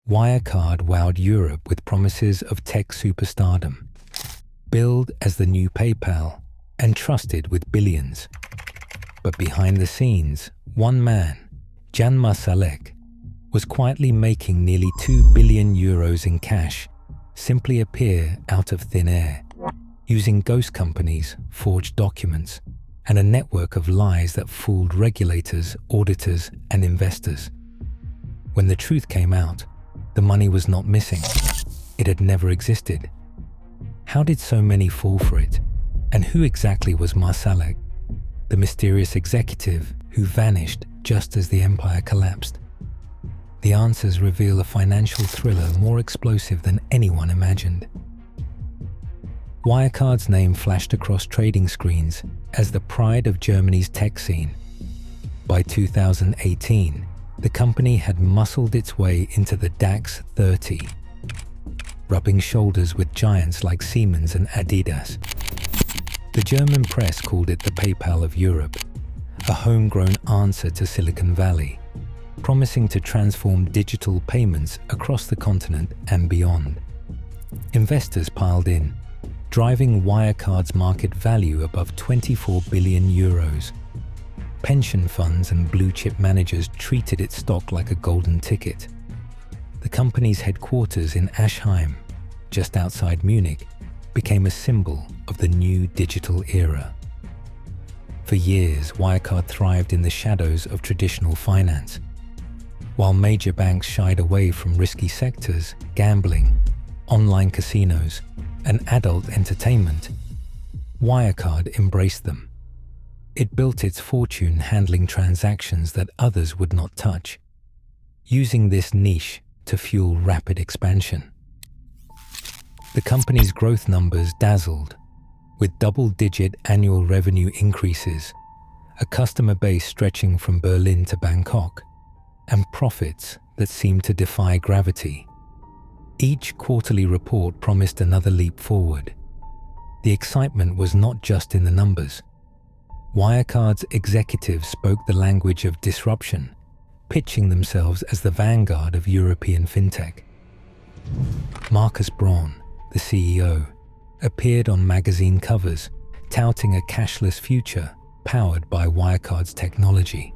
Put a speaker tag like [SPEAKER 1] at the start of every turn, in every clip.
[SPEAKER 1] Wirecard wowed Europe with promises of tech superstardom, billed as the new PayPal and trusted with billions. But behind the scenes, one man, Jan Marsalek, was quietly making nearly 2 billion euros in cash simply appear out of thin air, using ghost companies, forged documents, and a network of lies that fooled regulators, auditors, and investors. When the truth came out, the money was not missing. It had never existed. How did so many fall for it? And who exactly was Marsalek, the mysterious executive who vanished just as the empire collapsed? The answers reveal a financial thriller more explosive than anyone imagined. Wirecard's name flashed across trading screens as the pride of Germany's tech scene. By 2018, the company had muscled its way into the DAX 30, rubbing shoulders with giants like Siemens and Adidas. The German press called it the PayPal of Europe, a homegrown answer to Silicon Valley, promising to transform digital payments across the continent and beyond. Investors piled in, driving Wirecard's market value above 24 billion euros. Pension funds and blue-chip managers treated its stock like a golden ticket. The company's headquarters in Aschheim, just outside Munich, became a symbol of the new digital era. For years, Wirecard thrived in the shadows of traditional finance. While major banks shied away from risky sectors, gambling, online casinos, and adult entertainment, Wirecard embraced them. It built its fortune handling transactions that others would not touch, using this niche to fuel rapid expansion. The company's growth numbers dazzled, with double-digit annual revenue increases, a customer base stretching from Berlin to Bangkok, and profits that seemed to defy gravity. Each quarterly report promised another leap forward. The excitement was not just in the numbers. Wirecard's executives spoke the language of disruption, pitching themselves as the vanguard of European fintech. Markus Braun, the CEO, appeared on magazine covers, touting a cashless future powered by Wirecard's technology.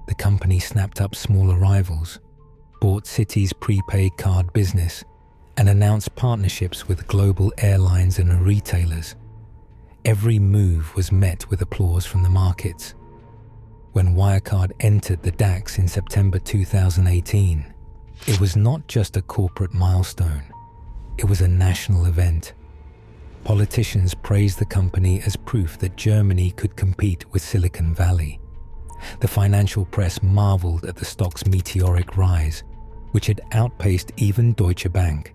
[SPEAKER 1] The company snapped up smaller rivals, bought Citi's prepaid card business, and announced partnerships with global airlines and retailers. Every move was met with applause from the markets. When Wirecard entered the DAX in September 2018, it was not just a corporate milestone, it was a national event. Politicians praised the company as proof that Germany could compete with Silicon Valley. The financial press marveled at the stock's meteoric rise, which had outpaced even Deutsche Bank.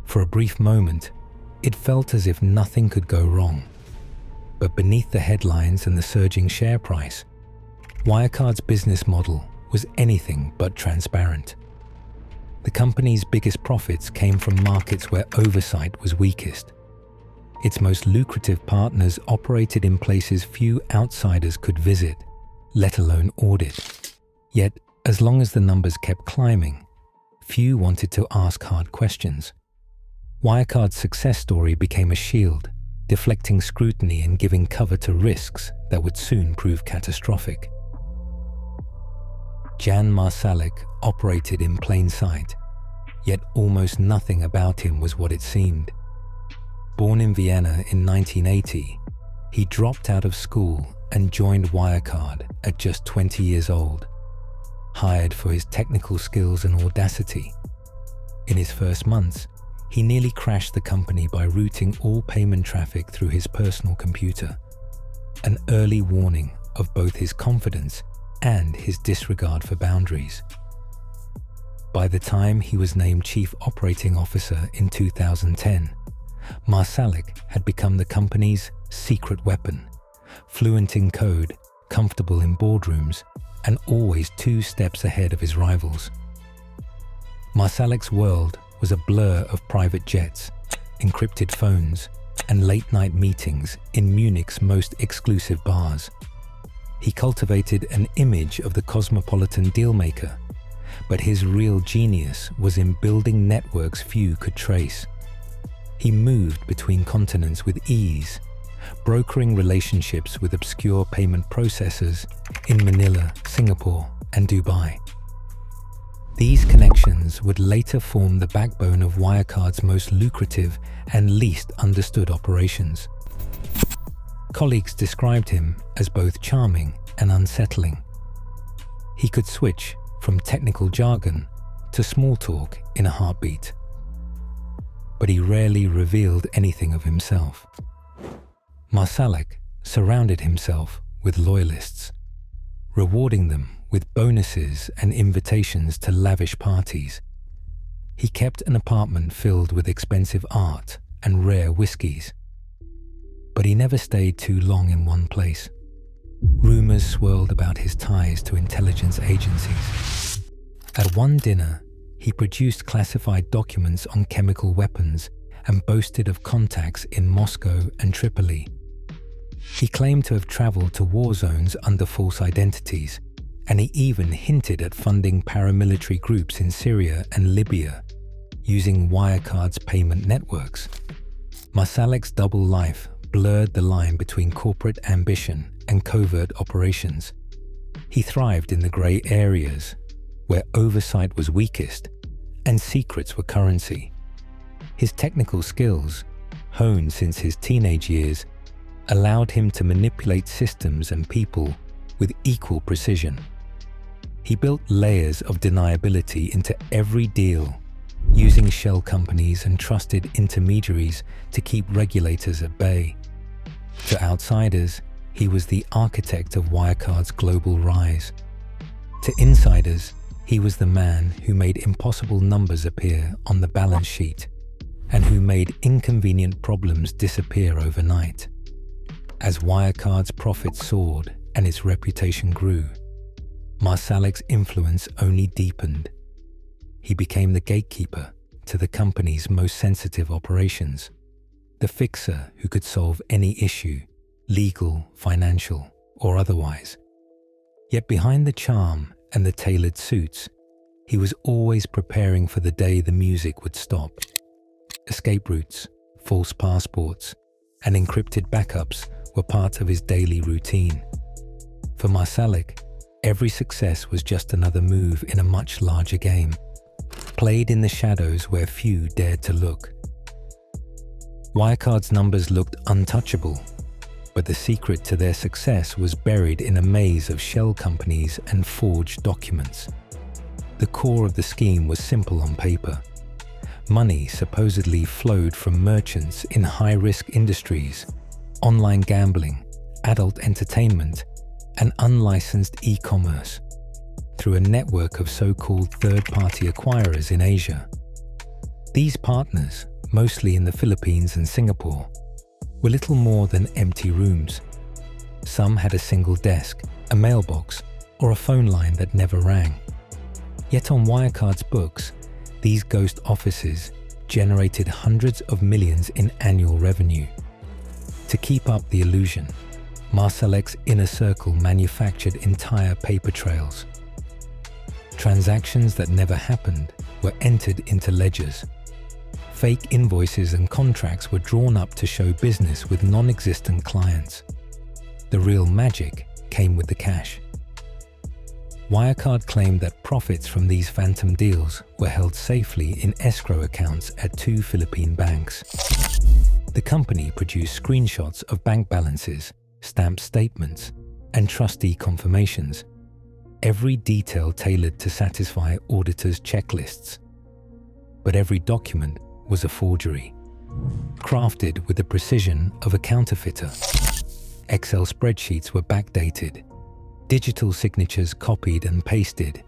[SPEAKER 1] For a brief moment, it felt as if nothing could go wrong. But beneath the headlines and the surging share price, Wirecard's business model was anything but transparent. The company's biggest profits came from markets where oversight was weakest. Its most lucrative partners operated in places few outsiders could visit, let alone audit. Yet, as long as the numbers kept climbing, few wanted to ask hard questions. Wirecard's success story became a shield, deflecting scrutiny and giving cover to risks that would soon prove catastrophic. Jan Marsalek operated in plain sight, yet almost nothing about him was what it seemed. Born in Vienna in 1980, he dropped out of school and joined Wirecard at just 20 years old, hired for his technical skills and audacity. In his first months, he nearly crashed the company by routing all payment traffic through his personal computer, an early warning of both his confidence and his disregard for boundaries. By the time he was named Chief Operating Officer in 2010, Marsalek had become the company's secret weapon, fluent in code, comfortable in boardrooms, and always 2 steps ahead of his rivals. Marsalek's world was a blur of private jets, encrypted phones, and late-night meetings in Munich's most exclusive bars. He cultivated an image of the cosmopolitan dealmaker, But his real genius was in building networks few could trace. He moved between continents with ease, brokering relationships with obscure payment processors in Manila, Singapore, and Dubai. These connections would later form the backbone of Wirecard's most lucrative and least understood operations. Colleagues described him as both charming and unsettling. He could switch from technical jargon to small talk in a heartbeat. But he rarely revealed anything of himself. Marsalek surrounded himself with loyalists, rewarding them with bonuses and invitations to lavish parties. He kept an apartment filled with expensive art and rare whiskies. But he never stayed too long in one place. Rumors swirled about his ties to intelligence agencies. At one dinner, he produced classified documents on chemical weapons and boasted of contacts in Moscow and Tripoli. He claimed to have traveled to war zones under false identities, and he even hinted at funding paramilitary groups in Syria and Libya using Wirecard's payment networks. Marsalek's double life blurred the line between corporate ambition and covert operations. He thrived in the grey areas, where oversight was weakest and secrets were currency. His technical skills, honed since his teenage years, allowed him to manipulate systems and people with equal precision. He built layers of deniability into every deal, using shell companies and trusted intermediaries to keep regulators at bay. To outsiders, he was the architect of Wirecard's global rise. To insiders, he was the man who made impossible numbers appear on the balance sheet and who made inconvenient problems disappear overnight. As Wirecard's profits soared and its reputation grew, Marsalek's influence only deepened. He became the gatekeeper to the company's most sensitive operations, the fixer who could solve any issue, legal, financial, or otherwise. Yet behind the charm and the tailored suits, he was always preparing for the day the music would stop. Escape routes, false passports, and encrypted backups were part of his daily routine. For Marsalek, every success was just another move in a much larger game, played in the shadows where few dared to look. Wirecard's numbers looked untouchable, but the secret to their success was buried in a maze of shell companies and forged documents. The core of the scheme was simple on paper. Money supposedly flowed from merchants in high-risk industries, online gambling, adult entertainment, and unlicensed e-commerce, through a network of so-called third-party acquirers in Asia. These partners, mostly in the Philippines and Singapore, were little more than empty rooms. Some had a single desk, a mailbox, or a phone line that never rang. Yet on Wirecard's books, these ghost offices generated hundreds of millions in annual revenue. To keep up the illusion, Marsalek's inner circle manufactured entire paper trails. Transactions that never happened were entered into ledgers. Fake invoices and contracts were drawn up to show business with non-existent clients. The real magic came with the cash. Wirecard claimed that profits from these phantom deals were held safely in escrow accounts at 2 Philippine banks. The company produced screenshots of bank balances, stamped statements, and trustee confirmations, every detail tailored to satisfy auditors' checklists. But every document was a forgery, crafted with the precision of a counterfeiter. Excel spreadsheets were backdated, digital signatures copied and pasted,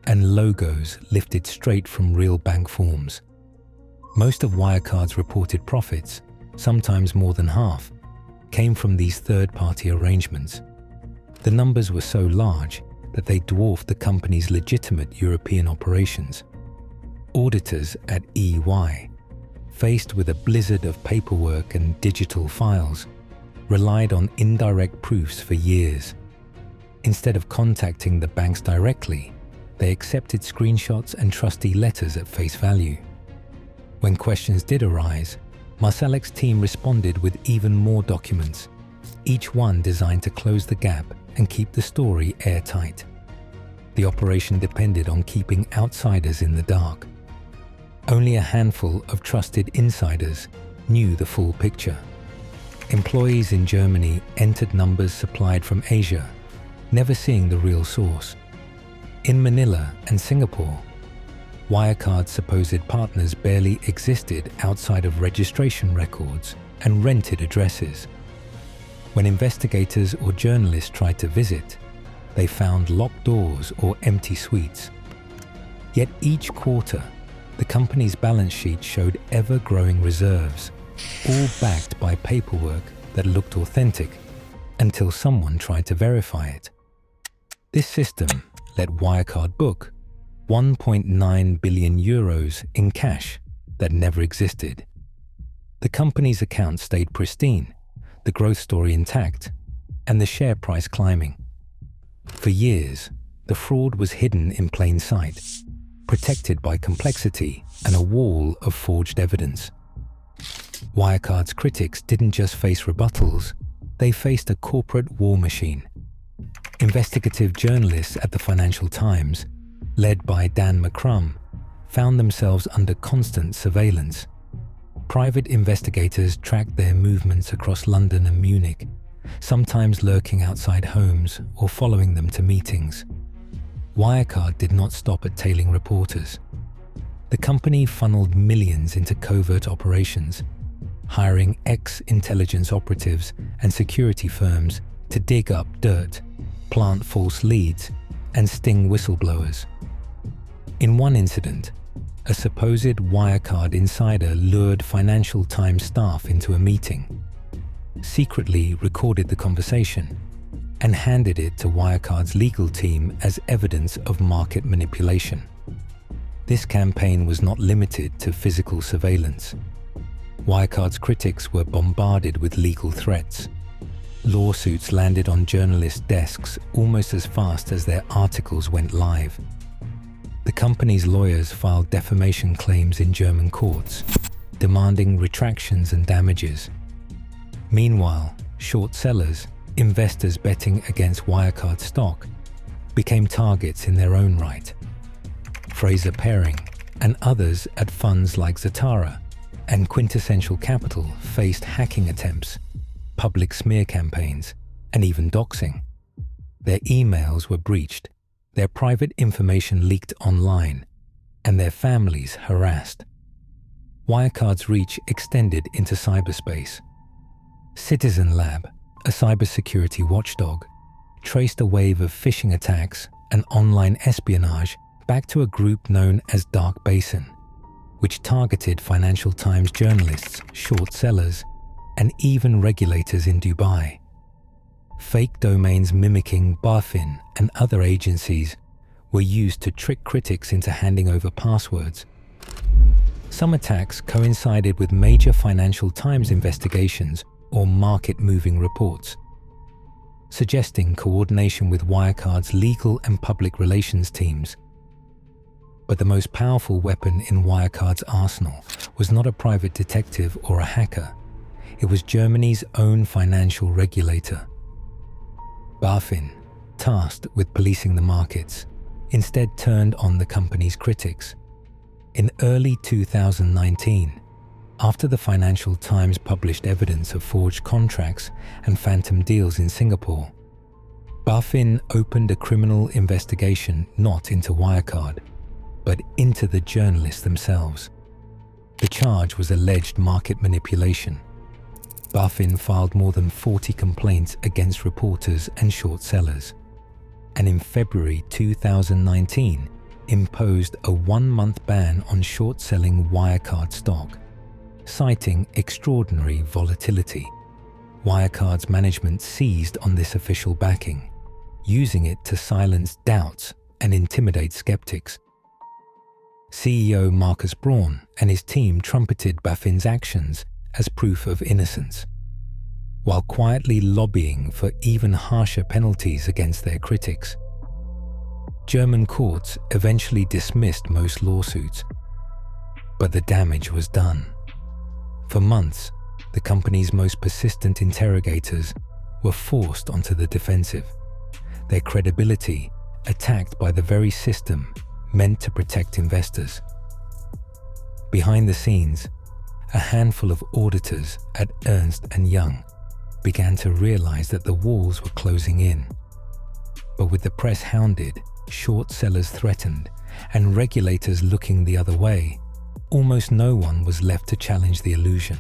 [SPEAKER 1] and logos lifted straight from real bank forms. Most of Wirecard's reported profits, sometimes more than half, came from these third-party arrangements. The numbers were so large that they dwarfed the company's legitimate European operations. Auditors at EY, faced with a blizzard of paperwork and digital files, relied on indirect proofs for years. Instead of contacting the banks directly, They accepted screenshots and trustee letters at face value. When questions did arise, Marsalek's team responded with even more documents, each one designed to close the gap and keep the story airtight. The operation depended on keeping outsiders in the dark. Only a handful of trusted insiders knew the full picture. Employees in Germany entered numbers supplied from Asia, never seeing the real source. In Manila and Singapore, Wirecard's supposed partners barely existed outside of registration records and rented addresses. When investigators or journalists tried to visit, they found locked doors or empty suites. Yet each quarter, the company's balance sheet showed ever-growing reserves, all backed by paperwork that looked authentic until someone tried to verify it. This system let Wirecard book 1.9 billion euros in cash that never existed. The company's accounts stayed pristine, the growth story intact, and the share price climbing. For years, the fraud was hidden in plain sight, protected by complexity and a wall of forged evidence. Wirecard's critics didn't just face rebuttals, they faced a corporate war machine. Investigative journalists at the Financial Times, led by Dan McCrum, found themselves under constant surveillance. Private investigators tracked their movements across London and Munich, sometimes lurking outside homes or following them to meetings. Wirecard did not stop at tailing reporters. The company funneled millions into covert operations, hiring ex-intelligence operatives and security firms to dig up dirt, plant false leads, and sting whistleblowers. In one incident, a supposed Wirecard insider lured Financial Times staff into a meeting, secretly recorded the conversation, and handed it to Wirecard's legal team as evidence of market manipulation. This campaign was not limited to physical surveillance. Wirecard's critics were bombarded with legal threats. Lawsuits landed on journalists' desks almost as fast as their articles went live. The company's lawyers filed defamation claims in German courts, demanding retractions and damages. Meanwhile, short sellers, investors betting against Wirecard stock, became targets in their own right. Fraser Paring and others at funds like Zatara and Quintessential Capital faced hacking attempts, public smear campaigns, and even doxing. Their emails were breached, their private information leaked online, and their families harassed. Wirecard's reach extended into cyberspace. Citizen Lab, a cybersecurity watchdog, traced a wave of phishing attacks and online espionage back to a group known as Dark Basin, which targeted Financial Times journalists, short sellers, and even regulators in Dubai. Fake domains mimicking BaFin and other agencies were used to trick critics into handing over passwords. Some attacks coincided with major Financial Times investigations or market-moving reports, suggesting coordination with Wirecard's legal and public relations teams. But the most powerful weapon in Wirecard's arsenal was not a private detective or a hacker. It was Germany's own financial regulator. BaFin, tasked with policing the markets, instead turned on the company's critics. In early 2019, after the Financial Times published evidence of forged contracts and phantom deals in Singapore, BaFin opened a criminal investigation not into Wirecard, but into the journalists themselves. The charge was alleged market manipulation. BaFin filed more than 40 complaints against reporters and short sellers, and in February 2019 imposed a 1-month ban on short-selling Wirecard stock, citing extraordinary volatility. Wirecard's management seized on this official backing, using it to silence doubts and intimidate skeptics. CEO Markus Braun and his team trumpeted BaFin's actions as proof of innocence, while quietly lobbying for even harsher penalties against their critics. German courts eventually dismissed most lawsuits, but the damage was done. For months, the company's most persistent interrogators were forced onto the defensive, their credibility attacked by the very system meant to protect investors. Behind the scenes, a handful of auditors at Ernst & Young began to realize that the walls were closing in. But with the press hounded, short sellers threatened, and regulators looking the other way, almost no one was left to challenge the illusion.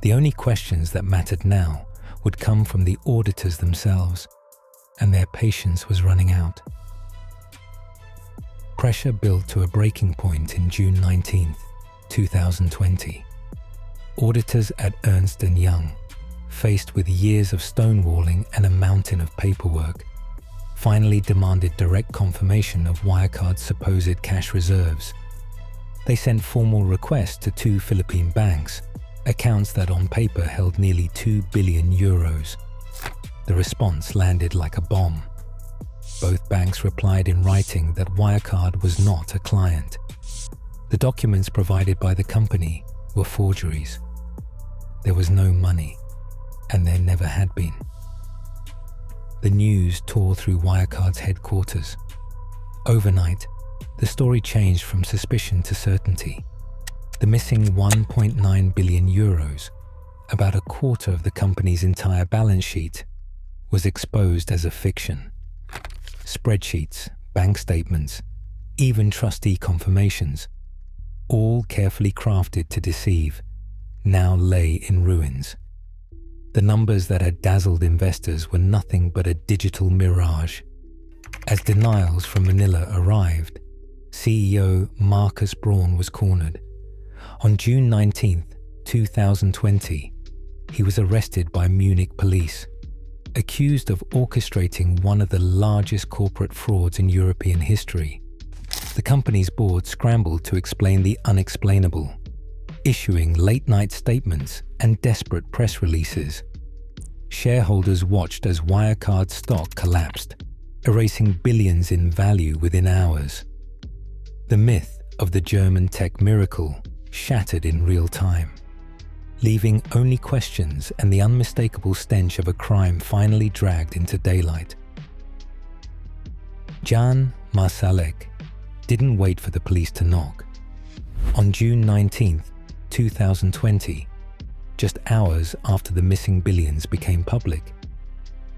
[SPEAKER 1] The only questions that mattered now would come from the auditors themselves, and their patience was running out. Pressure built to a breaking point in June 19, 2020. Auditors at Ernst & Young, faced with years of stonewalling and a mountain of paperwork, finally demanded direct confirmation of Wirecard's supposed cash reserves. They sent formal requests to 2 Philippine banks, accounts that on paper held nearly 2 billion euros. The response landed like a bomb. Both banks replied in writing that Wirecard was not a client. The documents provided by the company were forgeries. There was no money, and there never had been. The news tore through Wirecard's headquarters. Overnight, the story changed from suspicion to certainty. The missing 1.9 billion euros, about a quarter of the company's entire balance sheet, was exposed as a fiction. Spreadsheets, bank statements, even trustee confirmations, all carefully crafted to deceive, now lay in ruins. The numbers that had dazzled investors were nothing but a digital mirage. As denials from Manila arrived, CEO Marcus Braun was cornered. On June 19, 2020, he was arrested by Munich police, accused of orchestrating one of the largest corporate frauds in European history. The company's board scrambled to explain the unexplainable, issuing late-night statements and desperate press releases. Shareholders watched as Wirecard stock collapsed, erasing billions in value within hours. The myth of the German tech miracle shattered in real time, leaving only questions and the unmistakable stench of a crime finally dragged into daylight. Jan Marsalek didn't wait for the police to knock. On June 19, 2020, just hours after the missing billions became public,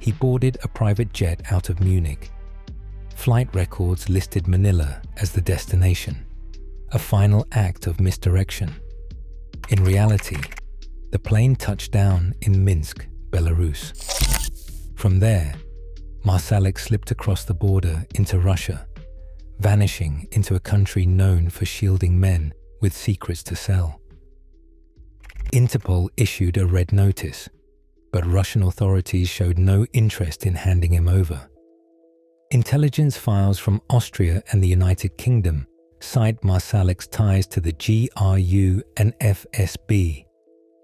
[SPEAKER 1] he boarded a private jet out of Munich. Flight records listed Manila as the destination, a final act of misdirection. In reality, the plane touched down in Minsk, Belarus. From there, Marsalek slipped across the border into Russia, vanishing into a country known for shielding men with secrets to sell. Interpol issued a red notice, but Russian authorities showed no interest in handing him over. Intelligence files from Austria and the United Kingdom cite Marsalek's ties to the GRU and FSB,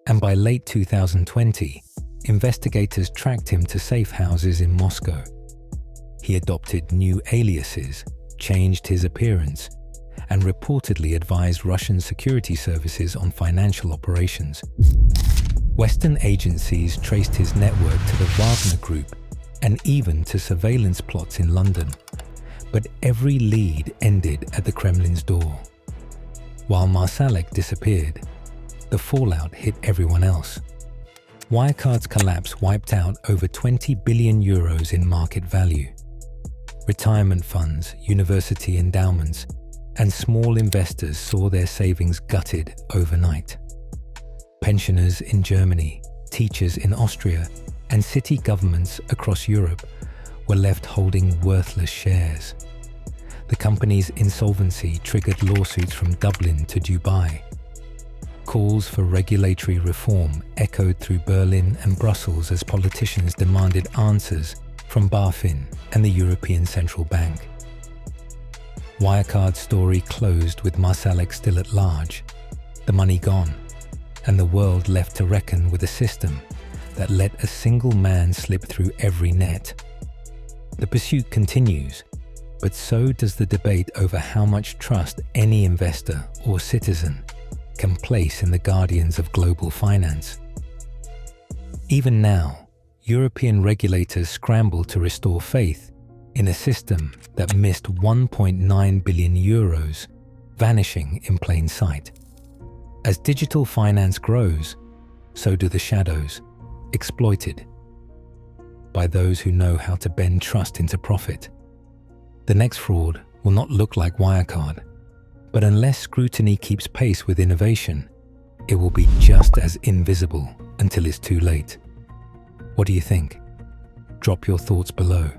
[SPEAKER 1] and by late 2020, investigators tracked him to safe houses in Moscow. He adopted new aliases, changed his appearance, and reportedly advised Russian security services on financial operations. Western agencies traced his network to the Wagner Group and even to surveillance plots in London, but every lead ended at the Kremlin's door. While Marsalek disappeared, the fallout hit everyone else. Wirecard's collapse wiped out over 20 billion euros in market value. Retirement funds, university endowments, and small investors saw their savings gutted overnight. Pensioners in Germany, teachers in Austria, and city governments across Europe were left holding worthless shares. The company's insolvency triggered lawsuits from Dublin to Dubai. Calls for regulatory reform echoed through Berlin and Brussels as politicians demanded answers from BaFin and the European Central Bank. Wirecard's story closed with Marsalek still at large, the money gone, and the world left to reckon with a system that let a single man slip through every net. The pursuit continues, but so does the debate over how much trust any investor or citizen can place in the guardians of global finance. Even now, European regulators scramble to restore faith in a system that missed 1.9 billion euros, vanishing in plain sight. As digital finance grows, so do the shadows, exploited by those who know how to bend trust into profit. The next fraud will not look like Wirecard, but unless scrutiny keeps pace with innovation, it will be just as invisible until it's too late. What do you think? Drop your thoughts below.